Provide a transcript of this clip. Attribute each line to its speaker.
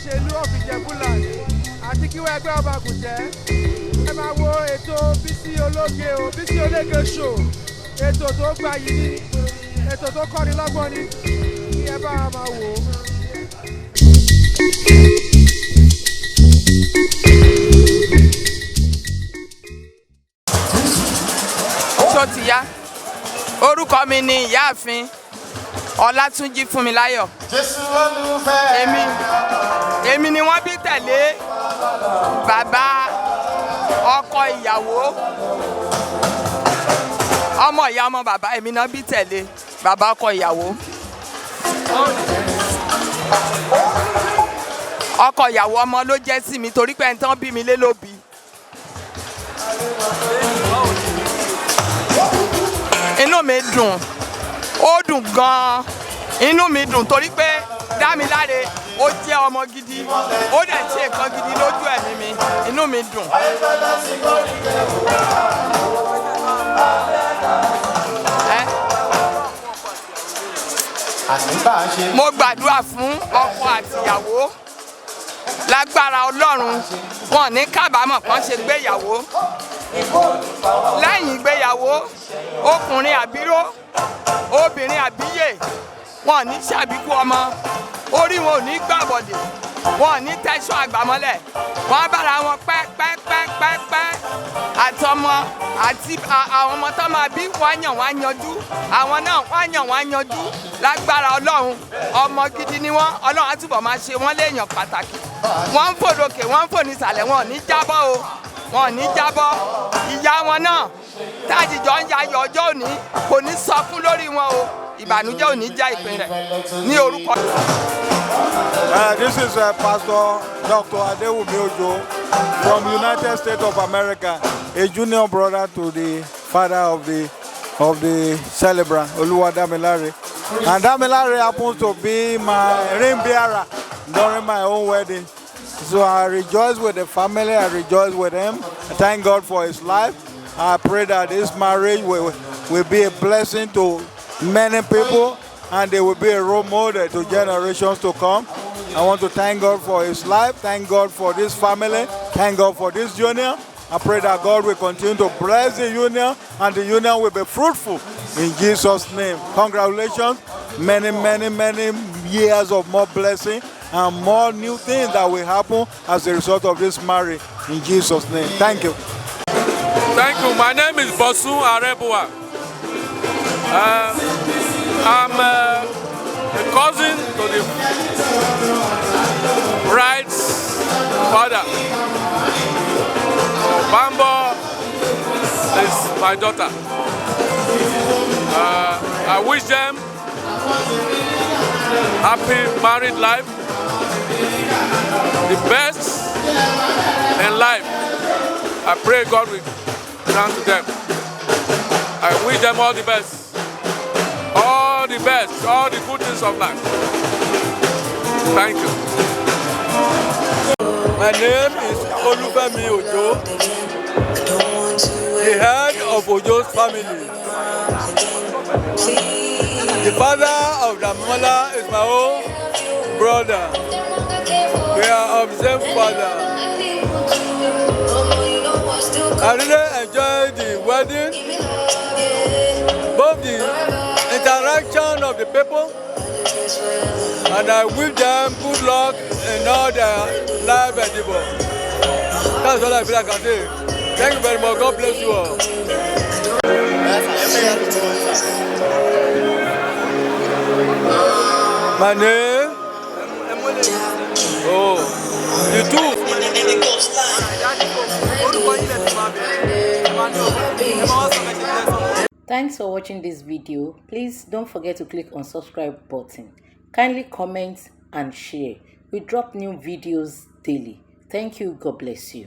Speaker 1: òṣèlú of Ìjẹ̀bú-Land àti kí wọ́n ẹgbẹ́ ọba Kùjẹ́. Ẹ máa wo ètò Bisi Ologe Show, ètò tó gbayì ni, ètò tó kọ́ni lọ́gbọ́n ni, kí ẹ bá wa máa wò ó.
Speaker 2: Tó ti yá, orúkọ mi ni Ìyáàfin Ọlátúnjí Fúnmiláyọ̀. Èmi ni wọ́n bí tẹ̀lé bàbá ọkọ ìyàwó, ọmọ ìyá ọmọ bàbá, èmi náà bí tẹ̀lé bàbá ọkọ ìyàwó. Ọkọ ìyàwó ọmọ ló jẹ́ sí mi torí pé ẹni tán bí mi lé ló bí. Inú mi dùn, ó dùn gan-an, inú mi dùn torí pé Dámiláre ó jẹ́ ọmọ gidi, ó dẹ̀ ṣe nǹkan gidi lójú ẹ̀mí mi, inú mi dùn. Mo gbàdúrà fún ọkọ àtìyàwó lágbára Ọlọ́run, wọn ní kábàámọ̀ kán ṣe gbéyàwó. Lẹ́yìn ìgbéyàwó, ọkùnrin àbíró, obìnrin àbíyè, wọn ní ṣàbíkú ọmọ, orí wọn ò ní gbàbọ̀dè, wọn ní tẹ́ṣọ́ àgbàmọ́lẹ̀, wọn bára wọn pẹ́pẹ́pẹ́pẹ́ àtọmọ àti àwọn ọmọ tó máa bí wọ́n yàn wọ́n yanjú, àwọn náà wọ́n yàn wọ́n yanjú lágbára Ọlọ́run. Ọmọ gidi ni wọ́n, Ọlọ́run á túbọ̀ máa ṣe wọ́n léèyàn pàtàkì. Wọ́n ń fò lókè, wọ́n ń fò nísàlẹ̀, wọn ò ní jábọ́ o, wọn ò ní jábọ́. Ìyá wọn náà tájìjọ ń yayọ̀ ọjọ́ òní kò ní sọkún lórí wọn o, ìbànújẹ́ ò ní já ìpín rẹ̀ ní orúkọ.
Speaker 3: This is Pastor Dr. Adewumi Ojo from United States of America, a junior brother to the father of the celebrant, Oluwa Damilare. And Damilare happens to be my ring bearer during my own wedding. So I rejoice with the family, I rejoice with him. I thank God for his life. I pray that this marriage will be a blessing to many people and they will be a role model to generations to come. I want to thank God for his life, thank God for this family, thank God for this union. I pray that God will continue to bless the union and the union will be fruitful in Jesus' name. Congratulations, many years of more blessing and more new things that will happen as a result of this marriage in Jesus' name. Thank you.
Speaker 4: Thank you. My name is Bosun Arebuwa. I'm a cousin to the bride's father. Bambo is my daughter. I wish them happy married life, the best in life. I pray God will grant to them. I wish them all the best, all the best, all the good things of life. Thank you.
Speaker 3: My name is Olufemi Ojo, the head of Ojo's family. The father of Damola is my own brother. We are of the same father. I really enjoyed the wedding, both the interaction of the people, and I wish them good luck in all their life endeavor. That's all I feel I can say. Thank you very much. God bless you all. My name? Oh, you too.
Speaker 5: Thanks for watching this video. Please don't forget to click on subscribe button. Kindly comment and share. We drop new videos daily. Thank you. God bless you.